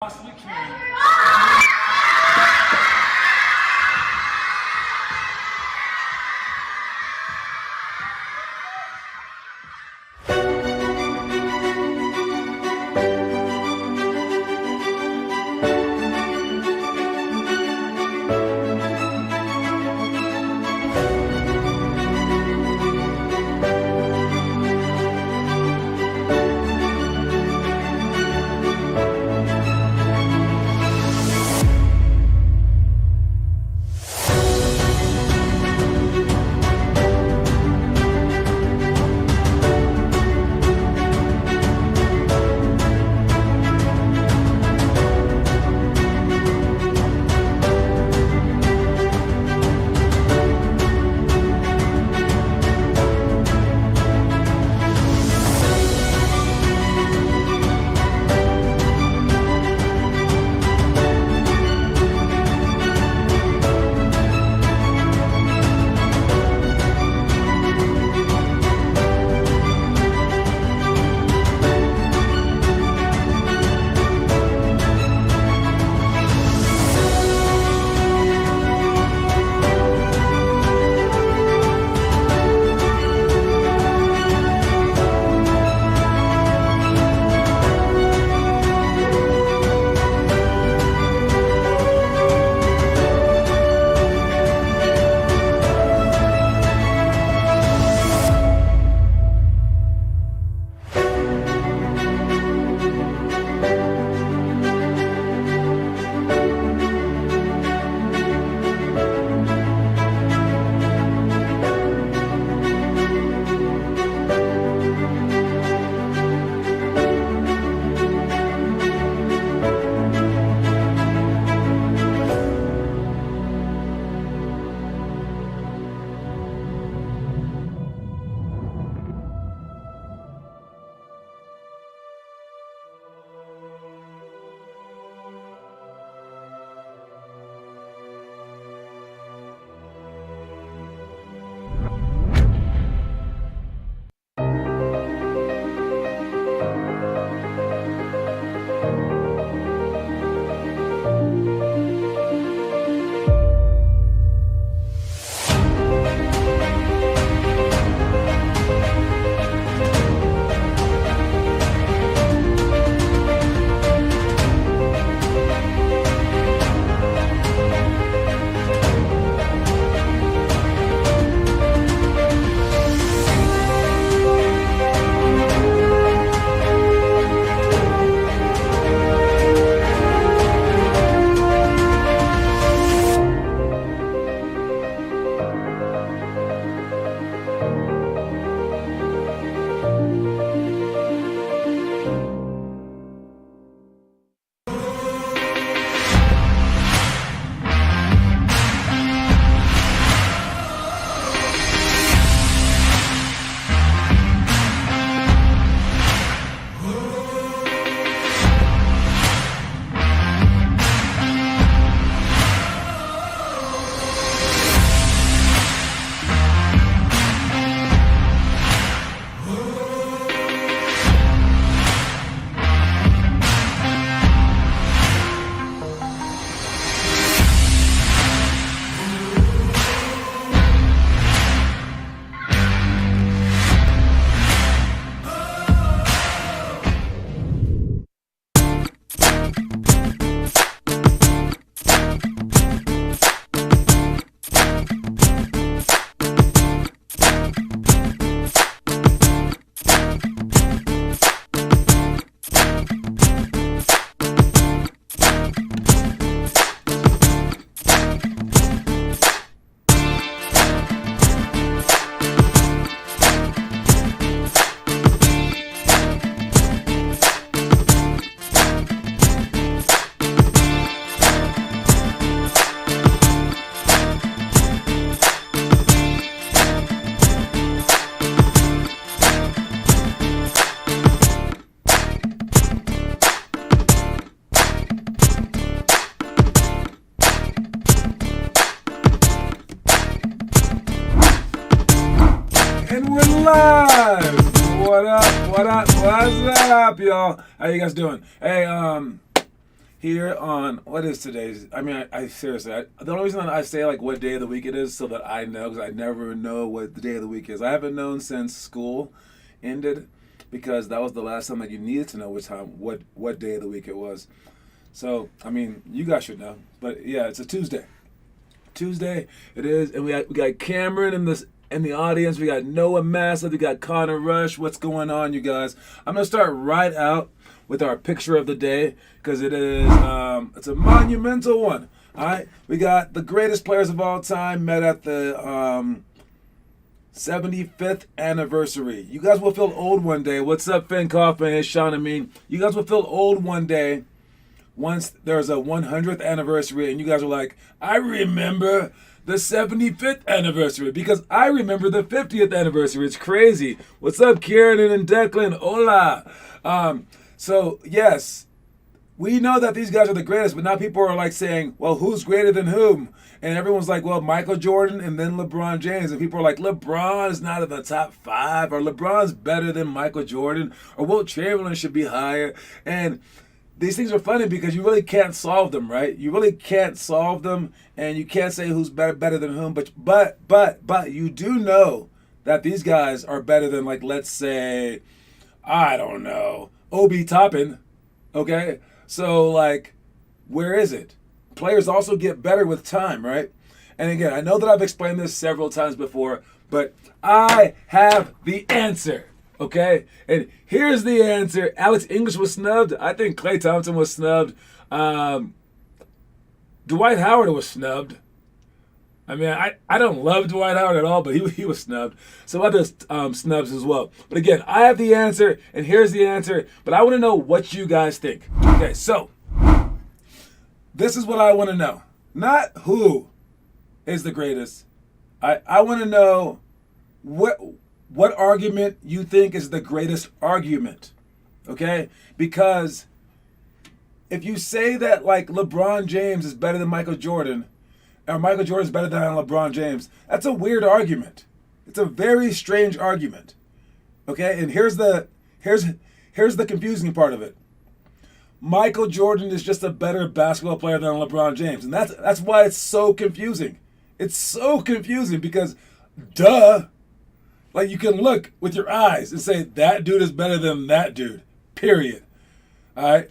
possibly can. And we're live! What up, what's up, y'all? How you guys doing? Hey, here on what is today's. I mean, I seriously, the only reason that I say like what day of the week it is so that I know, because I never know what the day of the week is. I haven't known since school ended, because that was the last time that you needed to know what day of the week it was. So I mean, you guys should know, but yeah, it's a Tuesday. Tuesday it is, and we got Cameron in the audience. We got Noah Massive. We got Connor Rush. What's going on, you guys? I'm gonna start right out with our picture of the day, because it's a monumental one. All right, we got the greatest players of all time met at the 75th anniversary. You guys will feel old one day. What's up, Finn Kaufman? It's Sean Amin. You guys will feel old one day once there's a 100th anniversary, and you guys are like, I remember the 75th anniversary because I remember the 50th anniversary. It's crazy. What's up, Kieran and Declan? Hola. So yes, we know that these guys are the greatest, but now people are like saying, well, who's greater than whom? And everyone's like, well, Michael Jordan and then LeBron James. And people are like, LeBron is not in the top five, or LeBron's better than Michael Jordan, or Wilt Chamberlain should be higher. And these things are funny because you really can't solve them, right? You really can't solve them, and you can't say who's better than whom. But you do know that these guys are better than, like, let's say, I don't know, Obi Toppin. Okay, so like, where is it? Players also get better with time, right? And again, I know that I've explained this several times before, but I have the answer. Okay, and here's the answer. Alex English was snubbed. I think Klay Thompson was snubbed. Dwight Howard was snubbed. I mean, I don't love Dwight Howard at all, but he was snubbed. Some other snubs as well. But again, I have the answer, and here's the answer. But I want to know what you guys think. Okay, so this is what I want to know. Not who is the greatest. I want to know what argument you think is the greatest argument, okay? Because if you say that, like, LeBron James is better than Michael Jordan, or Michael Jordan is better than LeBron James, that's a weird argument. It's a very strange argument, okay? And here's the confusing part of it. Michael Jordan is just a better basketball player than LeBron James, and that's why it's so confusing. It's so confusing because, duh. Like, you can look with your eyes and say, that dude is better than that dude, period. All right?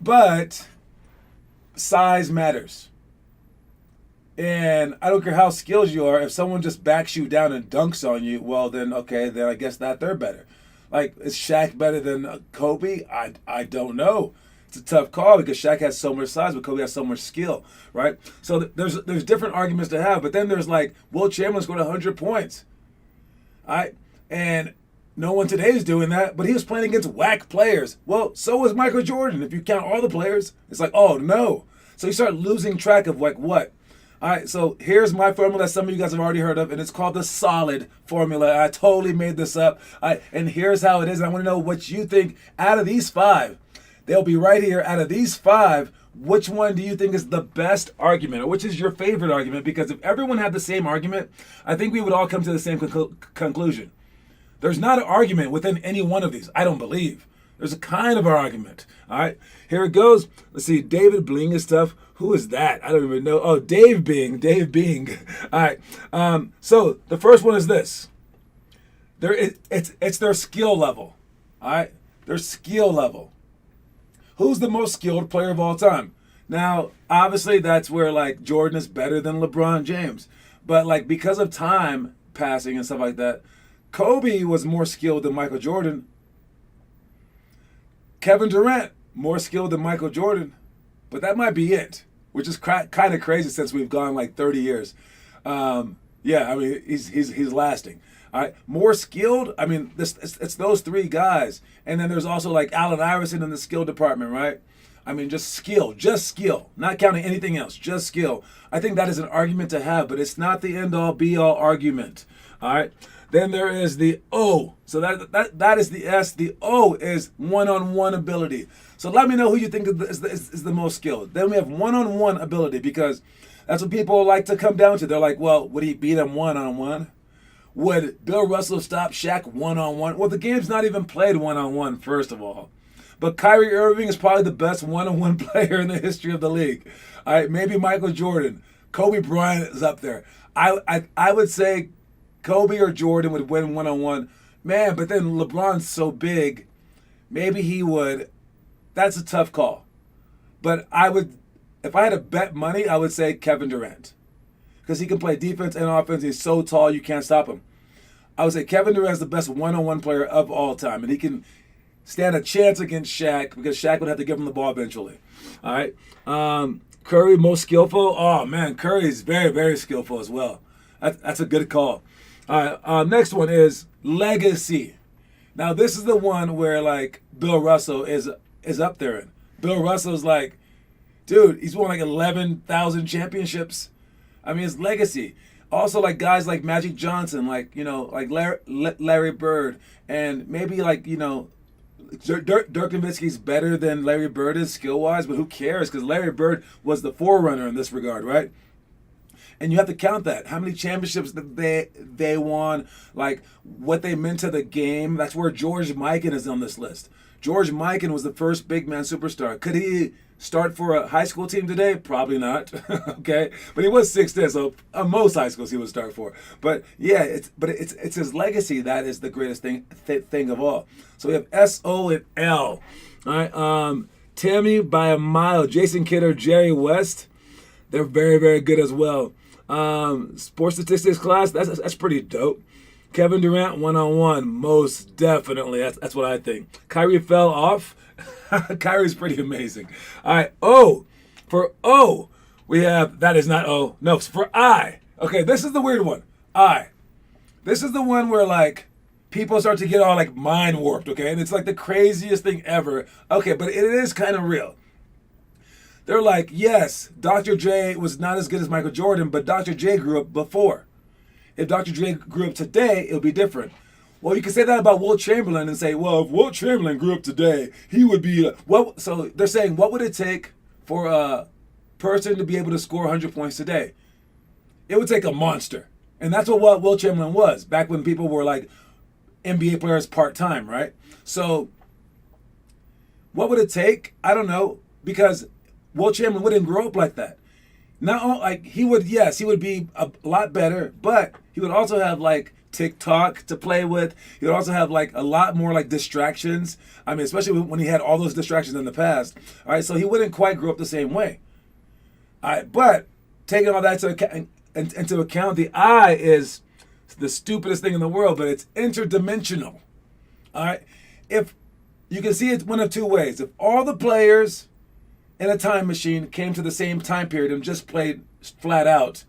But size matters. And I don't care how skilled you are. If someone just backs you down and dunks on you, well, then, okay, then I guess that they're better. Like, is Shaq better than Kobe? I don't know. It's a tough call because Shaq has so much size, but Kobe has so much skill, right? So there's different arguments to have. But then there's, like, Wilt Chamberlain scored 100 points. All right, and no one today is doing that, but he was playing against whack players. Well, so was Michael Jordan. If you count all the players, it's like, oh, no. So you start losing track of, like, what? All right, so here's my formula that some of you guys have already heard of, and it's called the solid formula. I totally made this up. All right, and here's how it is. And I want to know what you think out of these five. They'll be right here. Out of these five, which one do you think is the best argument, or which is your favorite argument? Because if everyone had the same argument, I think we would all come to the same conclusion. There's not an argument within any one of these, I don't believe. There's a kind of argument. All right, here it goes. Let's see, David Bling is tough. Who is that? I don't even know. Oh, Dave Bing. All right, so the first one is this. It's their skill level. All right, their skill level. Who's the most skilled player of all time? Now, obviously, that's where, like, Jordan is better than LeBron James. But, like, because of time passing and stuff like that, Kobe was more skilled than Michael Jordan. Kevin Durant, more skilled than Michael Jordan. But that might be it, which is kind of crazy since we've gone, like, 30 years. Yeah, I mean, he's lasting. All right, more skilled. I mean, it's those three guys, and then there's also like Allen Iverson in the skill department, right? I mean, just skill, not counting anything else, just skill. I think that is an argument to have, but it's not the end-all, be-all argument. All right. Then there is the O. So that is the S. The O is one-on-one ability. So let me know who you think is the most skilled. Then we have one-on-one ability, because that's what people like to come down to. They're like, well, would he beat him one-on-one? Would Bill Russell stop Shaq one-on-one? Well, the game's not even played one-on-one, first of all. But Kyrie Irving is probably the best one-on-one player in the history of the league. All right, maybe Michael Jordan. Kobe Bryant is up there. I would say Kobe or Jordan would win one-on-one. Man, but then LeBron's so big, maybe he would. That's a tough call. But if I had to bet money, I would say Kevin Durant. Because he can play defense and offense. He's so tall, you can't stop him. I would say Kevin Durant is the best one-on-one player of all time. And he can stand a chance against Shaq because Shaq would have to give him the ball eventually. All right. Curry, most skillful. Oh, man, Curry's very, very skillful as well. That's a good call. All right. Next one is legacy. Now, this is the one where, like, Bill Russell is up there in. Bill Russell's like, dude, he's won like 11,000 championships. I mean, his legacy. Also, like guys like Magic Johnson, like, you know, like Larry Bird, and maybe like, you know, Dirk Nowitzki's better than Larry Bird is skill-wise, but who cares? Because Larry Bird was the forerunner in this regard, right? And you have to count that. How many championships that they won, like what they meant to the game. That's where George Mikan is on this list. George Mikan was the first big man superstar. Could he start for a high school team today? Probably not. Okay, but he was 6'10", so most high schools he would start for. But yeah, it's his legacy that is the greatest thing of all. So we have S-O and L. All right, Tammy by a mile. Jason Kidd or Jerry West. They're very, very good as well. Sports statistics class. That's pretty dope. Kevin Durant one-on-one, most definitely. That's what I think. Kyrie fell off. Kyrie's pretty amazing. All right, O. For O, we have, that is not O. No, it's for I. Okay, this is the weird one. I. This is the one where, like, people start to get all, like, mind warped, okay? And it's, like, the craziest thing ever. Okay, but it is kind of real. They're like, yes, Dr. J was not as good as Michael Jordan, but Dr. J grew up before. If Dr. J grew up today, it would be different. Well, you can say that about Wilt Chamberlain and say, well, if Wilt Chamberlain grew up today, he would be... So they're saying, what would it take for a person to be able to score 100 points today? It would take a monster. And that's what Wilt Chamberlain was, back when people were like NBA players part-time, right? So what would it take? I don't know, because Wilt Chamberlain wouldn't grow up like that. Not only, like, he would be a lot better, but he would also have like TikTok to play with. He would also have like a lot more like distractions. I mean, especially when he had all those distractions in the past. All right, so he wouldn't quite grow up the same way. All right, but taking all that into account, the I is the stupidest thing in the world, but it's interdimensional. All right, if you can see it one of two ways. If all the players in a time machine came to the same time period and just played flat out,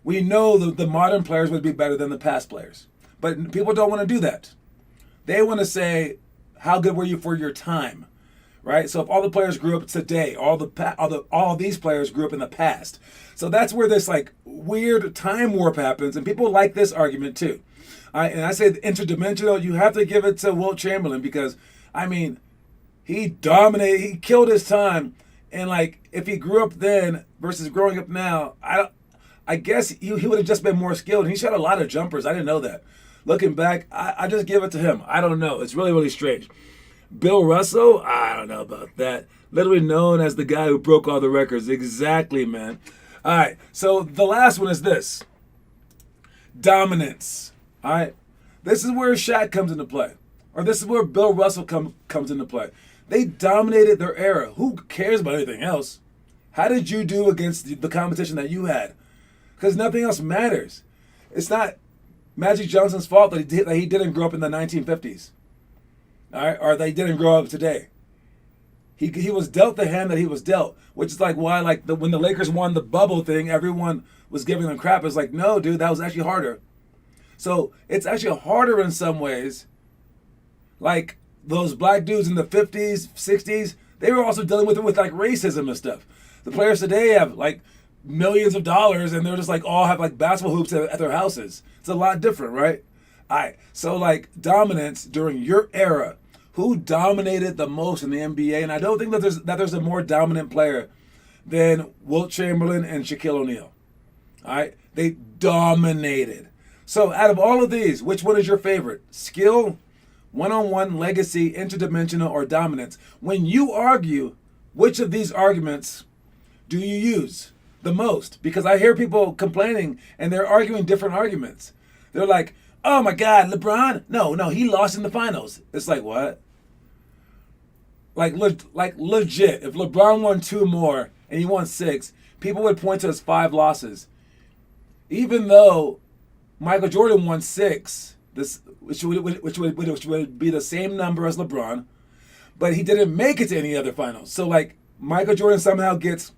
we know the modern players would be better than the past players. But people don't want to do that. They want to say, how good were you for your time? Right? So if all the players grew up today, all these players grew up in the past. So that's where this like weird time warp happens, and people like this argument too. And I say interdimensional, you have to give it to Wilt Chamberlain because, I mean, he dominated, he killed his time. And like, if he grew up then versus growing up now, I guess he would have just been more skilled. He shot a lot of jumpers. I didn't know that. Looking back, I just give it to him. I don't know. It's really, really strange. Bill Russell, I don't know about that. Literally known as the guy who broke all the records. Exactly, man. All right, so the last one is this. Dominance. All right? This is where Shaq comes into play. Or this is where Bill Russell comes into play. They dominated their era. Who cares about anything else? How did you do against the competition that you had? Because nothing else matters. It's not Magic Johnson's fault that he didn't grow up in the 1950s. All right? Or that he didn't grow up today. He was dealt the hand that he was dealt, which is like why like when the Lakers won the bubble thing, everyone was giving them crap. It's like, no, dude, that was actually harder. So it's actually harder in some ways. Like those black dudes in the 50s, 60s, they were also dealing with it with like racism and stuff. The players today have like millions of dollars and they're just like all have like basketball hoops at their houses. It's a lot different, right? All right. So like dominance during your era, who dominated the most in the NBA? And I don't think that there's a more dominant player than Wilt Chamberlain and Shaquille O'Neal. All right. They dominated. So out of all of these, which one is your favorite? Skill, one-on-one, legacy, interdimensional, or dominance. When you argue, which of these arguments do you use the most? Because I hear people complaining and they're arguing different arguments. They're like, oh my God, LeBron? No, he lost in the finals. It's like, what? Like legit, if LeBron won 2 more and he won 6, people would point to his 5 losses. Even though Michael Jordan won 6, which would be the same number as LeBron, but he didn't make it to any other finals. So like Michael Jordan somehow gets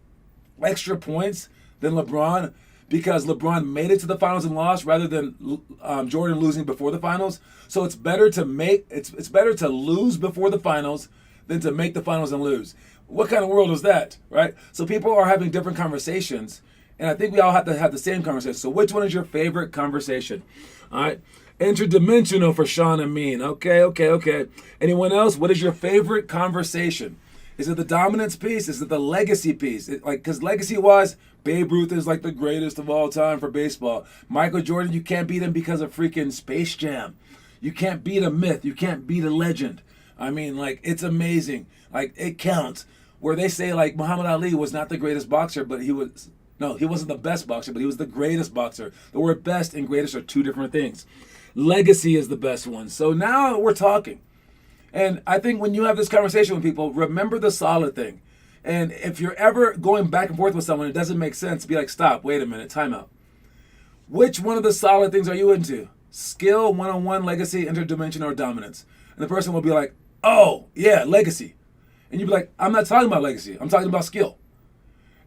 extra points than LeBron because LeBron made it to the finals and lost rather than Jordan losing before the finals. So it's better to it's better to lose before the finals than to make the finals and lose. What kind of world is that, right? So people are having different conversations, and I think we all have to have the same conversation. So which one is your favorite conversation? All right. Interdimensional for Sean and Mean. Okay. Anyone else? What is your favorite conversation? Is it the dominance piece? Is it the legacy piece? Because legacy-wise, Babe Ruth is like the greatest of all time for baseball. Michael Jordan, you can't beat him because of freaking Space Jam. You can't beat a myth. You can't beat a legend. I mean, like, it's amazing. Like, it counts. Where they say, like, Muhammad Ali was not the greatest boxer, but he wasn't the best boxer, but he was the greatest boxer. The word best and greatest are 2 different things. Legacy is the best one. So now we're talking. And I think when you have this conversation with people, remember the solid thing. And if you're ever going back and forth with someone, it doesn't make sense. Be like, stop, wait a minute, time out. Which one of the solid things are you into? Skill, one-on-one, legacy, interdimensional, or dominance? And the person will be like, oh, yeah, legacy. And you'd be like, I'm not talking about legacy. I'm talking about skill.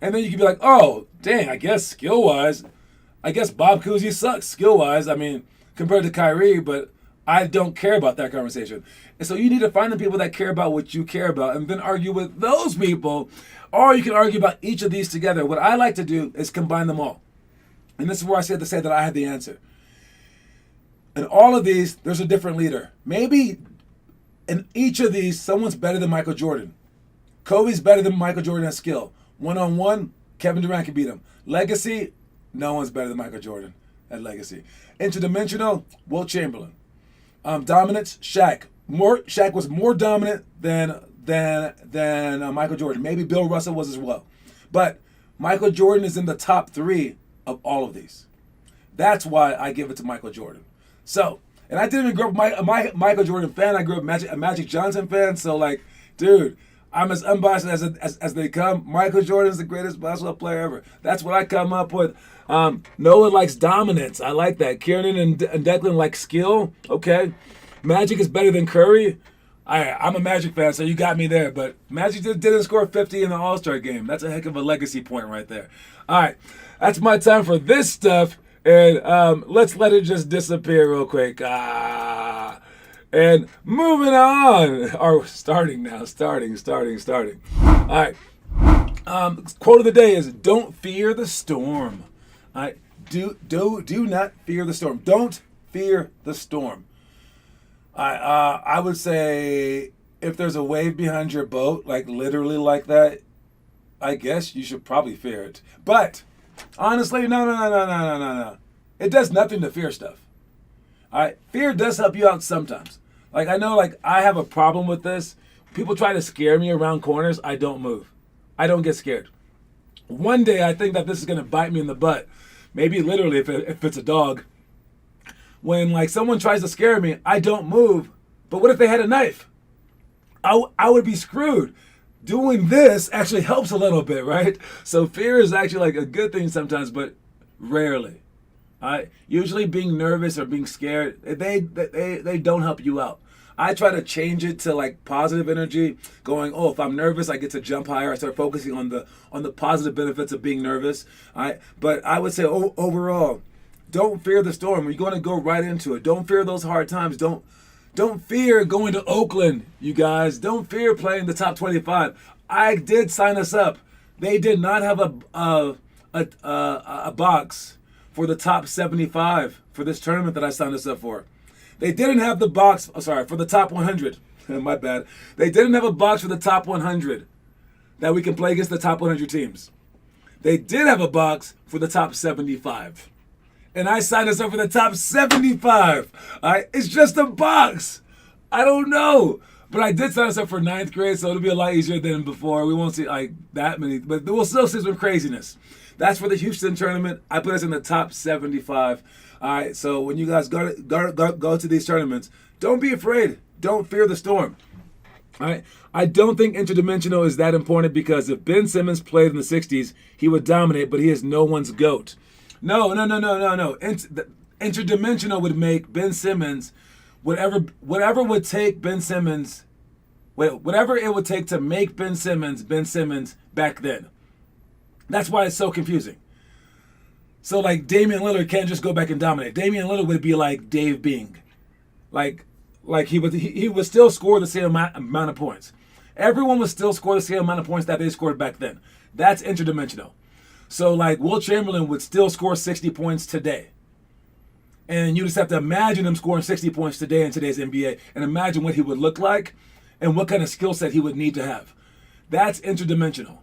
And then you could be like, oh, dang, I guess skill-wise, I guess Bob Cousy sucks skill-wise. I mean, compared to Kyrie, but I don't care about that conversation. And so you need to find the people that care about what you care about and then argue with those people. Or you can argue about each of these together. What I like to do is combine them all. And this is where I say that I have the answer. In all of these, there's a different leader. Maybe in each of these, someone's better than Michael Jordan. Kobe's better than Michael Jordan at skill. One-on-one, Kevin Durant can beat him. Legacy, no one's better than Michael Jordan at legacy. Interdimensional, Wilt Chamberlain. Dominance, Shaq. Shaq was more dominant than Michael Jordan. Maybe Bill Russell was as well. But Michael Jordan is in the top 3 of all of these. That's why I give it to Michael Jordan. So, and I didn't even grow up a Michael Jordan fan. I grew up a Magic Johnson fan. So, like, dude, I'm as unbiased as they come. Michael Jordan is the greatest basketball player ever. That's what I come up with. Noah likes dominance. I like that. Kieran and Declan like skill. Okay. Magic is better than Curry. I'm a Magic fan, so you got me there. But Magic didn't score 50 in the All-Star game. That's a heck of a legacy point right there. All right. That's my time for this stuff. And let's let it just disappear real quick. And moving on. Or starting now. Starting. All right. Quote of the day is, don't fear the storm. All right. Do not fear the storm. Don't fear the storm. I would say if there's a wave behind your boat, like literally like that, I guess you should probably fear it. But honestly, no. It does nothing to fear stuff. All right, fear does help you out sometimes. Like I know, like I have a problem with this. People try to scare me around corners. I don't move. I don't get scared. One day I think that this is gonna bite me in the butt. Maybe literally if it's a dog. When like someone tries to scare me, I don't move. But what if they had a knife? I would be screwed. Doing this actually helps a little bit, right? So fear is actually like a good thing sometimes, but rarely. Usually being nervous or being scared, they don't help you out. I try to change it to like positive energy, going, oh, if I'm nervous, I get to jump higher. I start focusing on the positive benefits of being nervous. But I would say overall, don't fear the storm. You're going to go right into it. Don't fear those hard times. Don't fear going to Oakland, you guys. Don't fear playing the top 25. I did sign us up. They did not have a box for the top 75 for this tournament that I signed us up for. They didn't have the box, for the top 100. My bad. They didn't have a box for the top 100 that we can play against the top 100 teams. They did have a box for the top 75. And I signed us up for the top 75. All right? It's just a box. I don't know. But I did sign us up for ninth grade, so it'll be a lot easier than before. We won't see like that many, but we'll still see some craziness. That's for the Houston tournament. I put us in the top 75. All right, so when you guys go to these tournaments, don't be afraid. Don't fear the storm. All right, I don't think interdimensional is that important because if Ben Simmons played in the 60s, he would dominate, but he is no one's GOAT. No. Interdimensional would make Ben Simmons whatever would take Ben Simmons, whatever it would take to make Ben Simmons back then. That's why it's so confusing. So like Damian Lillard can't just go back and dominate. Damian Lillard would be like Dave Bing, like he would still score the same amount of points. Everyone would still score the same amount of points that they scored back then. That's interdimensional. So like Will Chamberlain would still score 60 points today. And you just have to imagine him scoring 60 points today in today's NBA and imagine what he would look like and what kind of skill set he would need to have. That's interdimensional.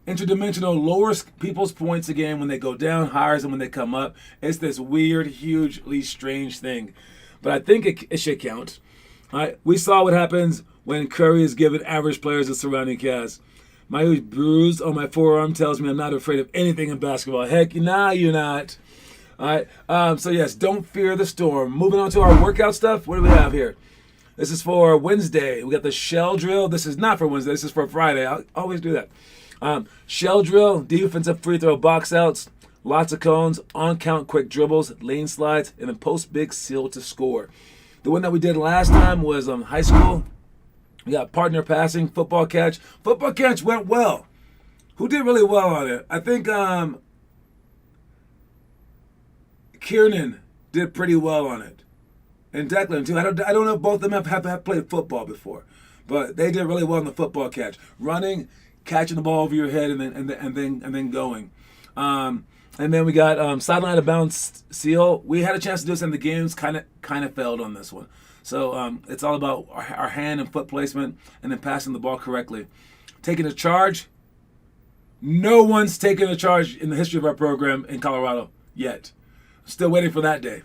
Interdimensional lowers people's points again when they go down, higher them when they come up. It's this weird, hugely strange thing. But I think it should count. All right, we saw what happens when Curry is given average players a surrounding cast. My huge bruise on my forearm tells me I'm not afraid of anything in basketball. Heck, nah, you're not. All right. So yes, don't fear the storm. Moving on to our workout stuff. What do we have here? This is for Wednesday. We got the shell drill. This is not for Wednesday. This is for Friday. I always do that. Shell drill, defensive free throw box outs, lots of cones, on count quick dribbles, lane slides, and then post big seal to score. The one that we did last time was high school. We got partner passing, football catch. Football catch went well. Who did really well on it? I think Kiernan did pretty well on it. And Declan too. I don't know if both of them have played football before. But they did really well on the football catch. Running, catching the ball over your head and then going. And then we got sideline out of bounds seal. We had a chance to do this in the games, kind of failed on this one. So it's all about our hand and foot placement and then passing the ball correctly. Taking a charge. No one's taken a charge in the history of our program in Colorado yet. Still waiting for that day.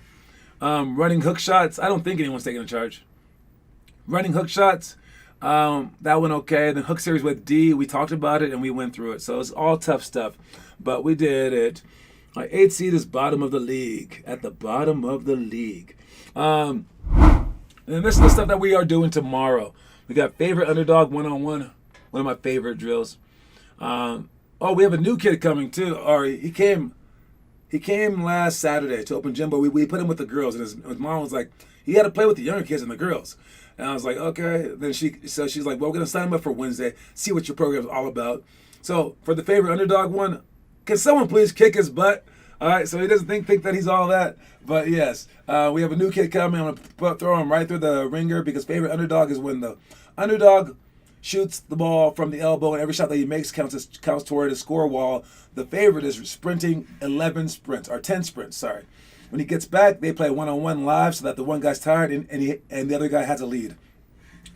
Running hook shots. I don't think anyone's taking a charge. Running hook shots. That went okay. The hook series with D, we talked about it and we went through it. So it's all tough stuff. But we did it. Our 8th seed is bottom of the league. At the bottom of the league. And this is the stuff that we are doing tomorrow. We got favorite underdog one-on-one. One of my favorite drills. We have a new kid coming too. Or he came last Saturday to open gym, but we put him with the girls. And his mom was like, he had to play with the younger kids and the girls. And I was like, okay. Then she's like, well, we're going to sign him up for Wednesday, see what your program is all about. So for the favorite underdog one, can someone please kick his butt? All right, so he doesn't think that he's all that. But yes, we have a new kid coming. I'm going to throw him right through the ringer because favorite underdog is when the underdog shoots the ball from the elbow and every shot that he makes counts toward his score wall. The favorite is sprinting 10 sprints, sorry. When he gets back, they play one-on-one live so that the one guy's tired and the other guy has a lead.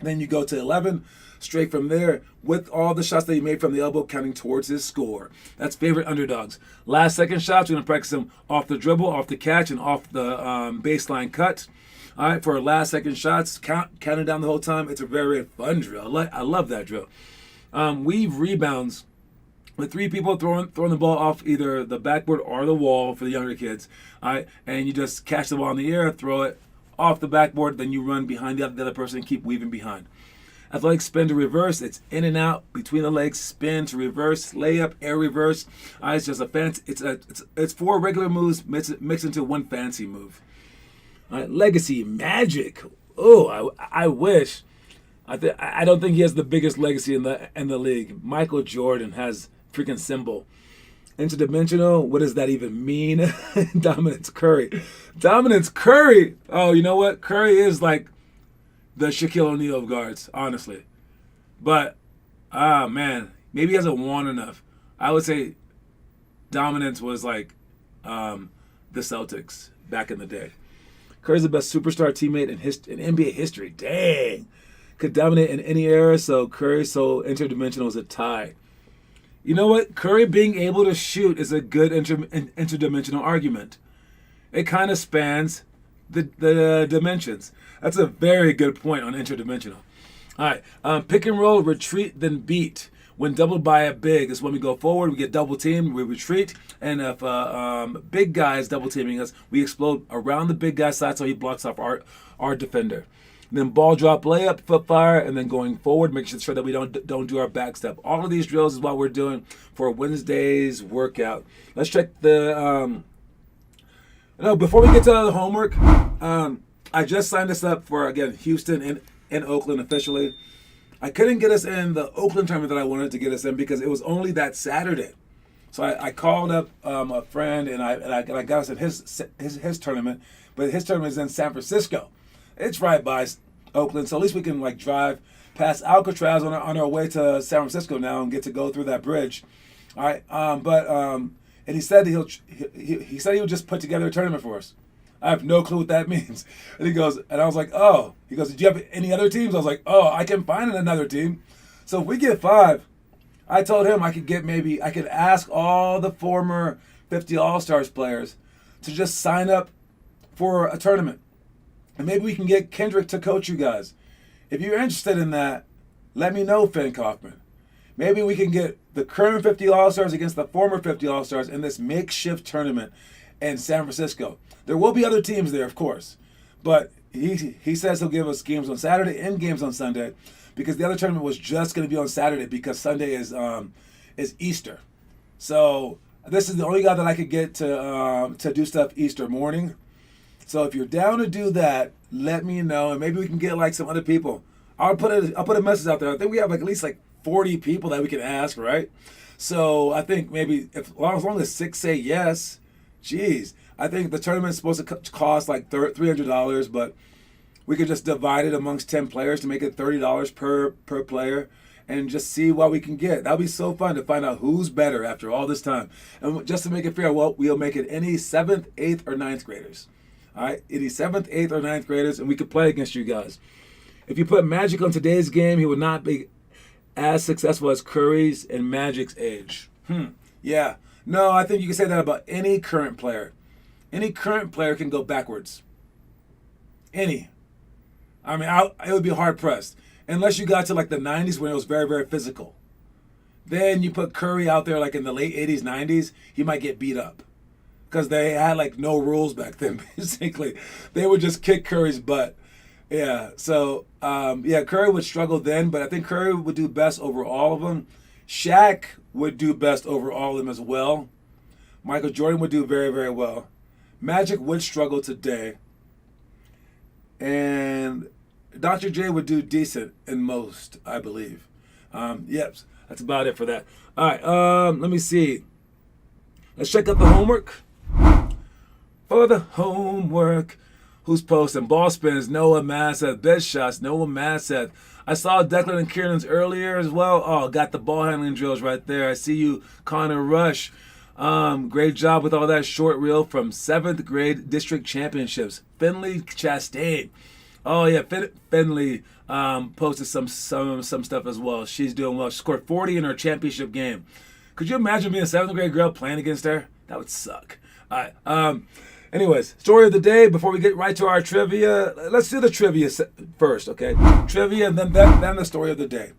Then you go to 11, straight from there, with all the shots that he made from the elbow counting towards his score. That's favorite underdogs. Last second shots, we're going to practice them off the dribble, off the catch, and off the baseline cut. All right, for last second shots, counting down the whole time. It's a very fun drill. I love that drill. Weave rebounds with 3 people throwing the ball off either the backboard or the wall for the younger kids. All right, and you just catch the ball in the air, throw it off the backboard, then you run behind the other person and keep weaving behind. Athletic spin to reverse. It's in and out between the legs. Spin to reverse. Layup, air reverse. It's just a fancy. It's 4 regular moves mixed into one fancy move. All right, legacy magic. Oh, I wish. I don't think he has the biggest legacy in the league. Michael Jordan has freaking symbol. Interdimensional. What does that even mean? Dominance Curry. Dominance Curry. Oh, you know what? Curry is like the Shaquille O'Neal of guards, honestly. But, man, maybe he hasn't won enough. I would say dominance was like the Celtics back in the day. Curry's the best superstar teammate in NBA history. Dang. Could dominate in any era, so Curry so interdimensional is a tie. You know what? Curry being able to shoot is a good interdimensional argument. It kind of spans the dimensions. That's a very good point on interdimensional. All right, pick and roll, retreat, then beat. When doubled by a big is when we go forward, we get double teamed, we retreat, and if big guy is double teaming us, we explode around the big guy's side so he blocks off our defender. And then ball drop, layup, foot fire, and then going forward, making sure that we don't do our back step. All of these drills is what we're doing for Wednesday's workout. Let's check the. Before we get to the homework, I just signed us up for again Houston and Oakland officially. I couldn't get us in the Oakland tournament that I wanted to get us in because it was only that Saturday. So I called up a friend and I got us in his tournament, but his tournament is in San Francisco. It's right by Oakland, so at least we can like drive past Alcatraz on our way to San Francisco now and get to go through that bridge. All right, and he said he said he would just put together a tournament for us. I have no clue what that means. And he goes, and I was like, oh. He goes, do you have any other teams? I was like, oh, I can find another team. So if we get 5, I told him I could ask all the former 50 All-Stars players to just sign up for a tournament. And maybe we can get Kendrick to coach you guys. If you're interested in that, let me know, Finn Kaufman. Maybe we can get the current 50 All-Stars against the former 50 All-Stars in this makeshift tournament in San Francisco. There will be other teams there, of course. But he says he'll give us games on Saturday and games on Sunday because the other tournament was just going to be on Saturday because Sunday is Easter. So this is the only guy that I could get to do stuff Easter morning. So if you're down to do that, let me know, and maybe we can get like some other people. I'll put a message out there. I think we have like at least like 40 people that we can ask, right? So I think maybe as long as 6 say yes, geez, I think the tournament's supposed to cost like $300, but we could just divide it amongst 10 players to make it $30 per player and just see what we can get. That'll be so fun to find out who's better after all this time. And just to make it fair, well, we'll make it any 7th, 8th, or 9th graders. All right, any 7th, 8th, or 9th graders, and we could play against you guys. If you put Magic on today's game, he would not be as successful as Curry's in Magic's age. Yeah. No, I think you can say that about any current player. Any current player can go backwards. Any. I mean, it would be hard-pressed. Unless you got to like the 90s when it was very, very physical. Then you put Curry out there like in the late 80s, 90s, he might get beat up. Because they had like no rules back then, basically. They would just kick Curry's butt. Yeah, so, Curry would struggle then, but I think Curry would do best over all of them. Shaq would do best over all of them as well. Michael Jordan would do very, very well. Magic would struggle today. And Dr. J would do decent in most, I believe. Yep, that's about it for that. All right, let me see. Let's check out the homework. For the homework, who's posting? Ball spins, Noah Masseth. Best shots, Noah Masseth. I saw Declan and Kieran's earlier as well. Oh, got the ball handling drills right there. I see you, Connor Rush. Great job with all that short reel from 7th grade district championships. Finley Chastain. Oh yeah, Finley posted some stuff as well. She's doing well. She scored 40 in her championship game. Could you imagine being a 7th grade girl playing against her? That would suck. All right. Anyways, story of the day. Before we get right to our trivia, let's do the trivia first, okay? Trivia, and then the story of the day.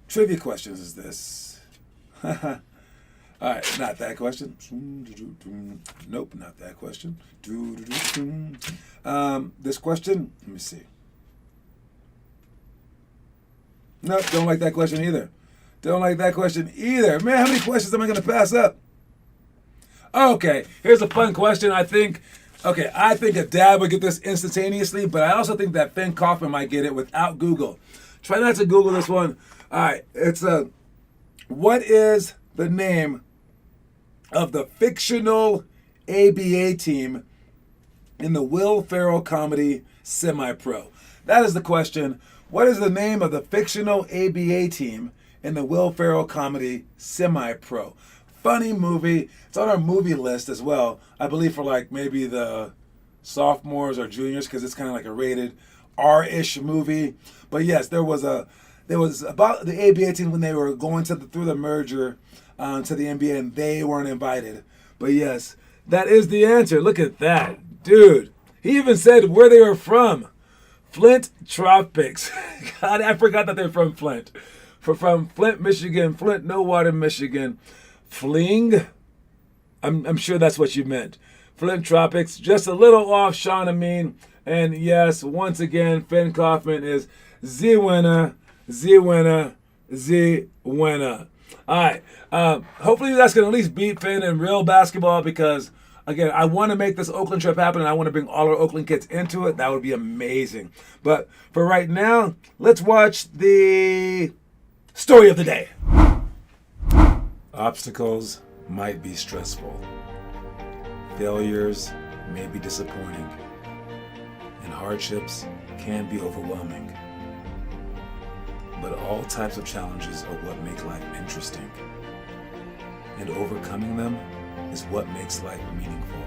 Trivia questions is this. All right, not that question. Nope, not that question. This question, let me see. Nope, don't like that question either. Don't like that question either. Man, how many questions am I going to pass up? Okay, here's a fun question. I think a dad would get this instantaneously, but I also think that Finn Kaufman might get it without Google. Try not to Google this one. All right, it's what is the name of the fictional ABA team in the Will Ferrell comedy Semi-Pro? That is the question. What is the name of the fictional ABA team in the Will Ferrell comedy Semi-Pro? Funny movie. It's on our movie list as well. I believe for like maybe the sophomores or juniors because it's kind of like a rated R-ish movie. But yes, there was about the ABA team when they were going through the merger to the NBA and they weren't invited. But yes, that is the answer. Look at that, dude. He even said where they were from. Flint Tropics. God, I forgot that they're from Flint. From Flint, Michigan. Flint, no water, Michigan. Fling. I'm sure that's what you meant. Flint Tropics. Just a little off, Sean Amin. And yes, once again, Finn Kaufman is the winner. The winner. The winner. All right. Hopefully you guys can at least beat Finn in real basketball because, again, I want to make this Oakland trip happen and I want to bring all our Oakland kids into it. That would be amazing. But for right now, let's watch the story of the day. Obstacles might be stressful. Failures may be disappointing. And hardships can be overwhelming. But all types of challenges are what make life interesting. And overcoming them is what makes life meaningful.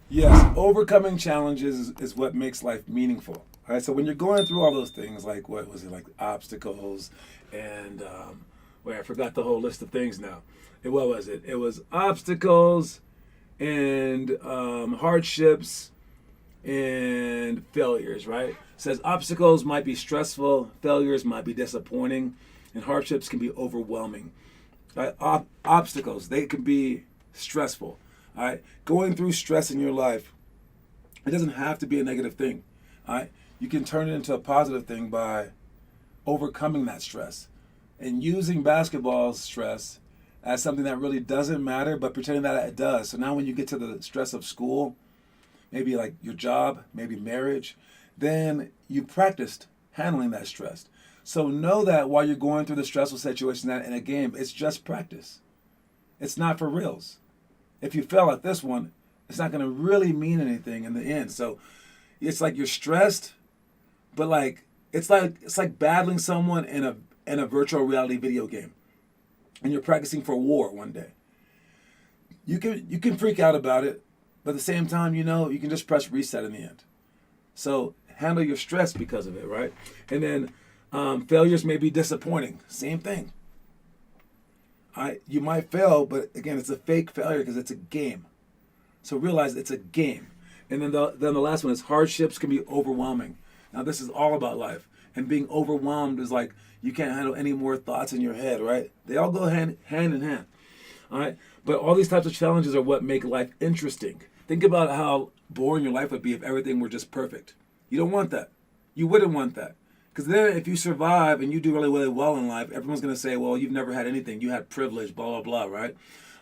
Yes, overcoming challenges is what makes life meaningful. All right, so when you're going through all those things, like what was it, like obstacles and, I forgot the whole list of things now. What was it? It was obstacles and hardships and failures, right? It says obstacles might be stressful, failures might be disappointing, and hardships can be overwhelming. Right? Obstacles, they can be stressful. All right? Going through stress in your life, it doesn't have to be a negative thing. All right? You can turn it into a positive thing by overcoming that stress and using basketball stress as something that really doesn't matter, but pretending that it does. So now when you get to the stress of school, maybe like your job, maybe marriage, then you practiced handling that stress. So know that while you're going through the stressful situation in a game, it's just practice. It's not for reals. If you fail at this one, it's not going to really mean anything in the end. So it's like you're stressed, but like it's like battling someone in a virtual reality video game. And you're practicing for war one day. You can freak out about it, but at the same time, you can just press reset in the end. So handle your stress because of it, right? And then failures may be disappointing. Same thing. You might fail, but again, it's a fake failure because it's a game. So realize it's a game. And then the last one is hardships can be overwhelming. Now this is all about life. And being overwhelmed is like you can't handle any more thoughts in your head, right? They all go hand in hand. All right? But all these types of challenges are what make life interesting. Think about how boring your life would be if everything were just perfect. You don't want that. You wouldn't want that. Because then if you survive and you do really, really well in life, everyone's going to say, well, you've never had anything. You had privilege, blah, blah, blah, right?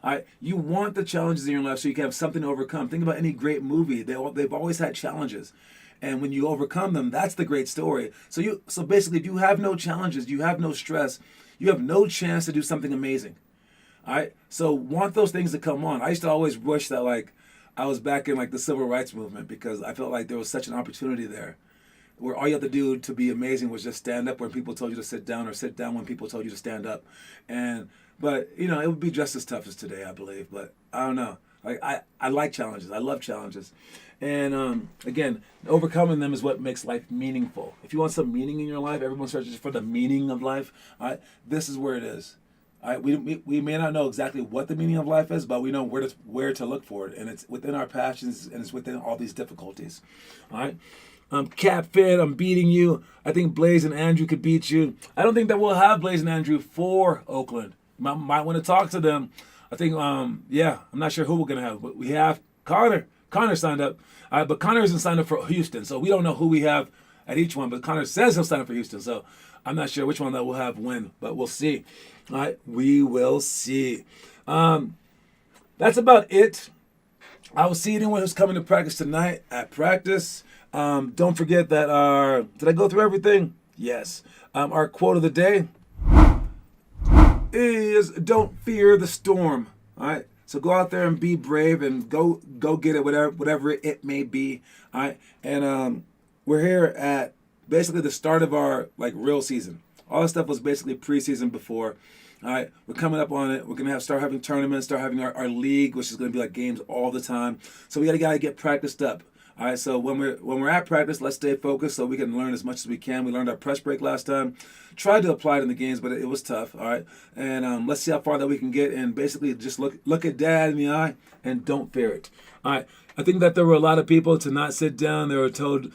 All right? You want the challenges in your life so you can have something to overcome. Think about any great movie. They've always had challenges. And when you overcome them, that's the great story. So basically, if you have no challenges, you have no stress, you have no chance to do something amazing. All right? So want those things to come on. I used to always wish that I was back in the civil rights movement because I felt like there was such an opportunity there where all you have to do to be amazing was just stand up when people told you to sit down or sit down when people told you to stand up. But it would be just as tough as today, I believe. But I don't know. I like challenges. I love challenges. And again, overcoming them is what makes life meaningful. If you want some meaning in your life, everyone searches for the meaning of life. All right, this is where it is. All right, we may not know exactly what the meaning of life is, but we know where to look for it, and it's within our passions and it's within all these difficulties. All right. Catfit, I'm beating you. I think Blaze and Andrew could beat you. I don't think that we'll have Blaze and Andrew for Oakland. Might want to talk to them. I think, I'm not sure who we're going to have, but we have Connor. Connor signed up, but Connor isn't signed up for Houston, so we don't know who we have at each one, but Connor says he'll sign up for Houston, so I'm not sure which one that we'll have win, but we'll see. All right, we will see. That's about it. I will see anyone who's coming to practice tonight at practice. Don't forget that did I go through everything? Yes. Our quote of the day is don't fear the storm. All right. So go out there and be brave and go get it, whatever it may be. All right. And we're here at basically the start of our real season. All this stuff was basically preseason before. All right, we're coming up on it. We're gonna start having tournaments, start having our league, which is gonna be games all the time. So we gotta get practiced up. All right, so when we're at practice, let's stay focused so we can learn as much as we can. We learned our press break last time. Tried to apply it in the games, but it was tough. All right, and let's see how far that we can get. And basically, just look at Dad in the eye and don't fear it. All right, I think that there were a lot of people to not sit down. They were told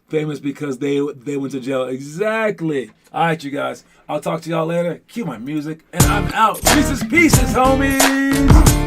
famous because they went to jail. Exactly. All right, you guys. I'll talk to y'all later. Cue my music, and I'm out. Pieces, homies.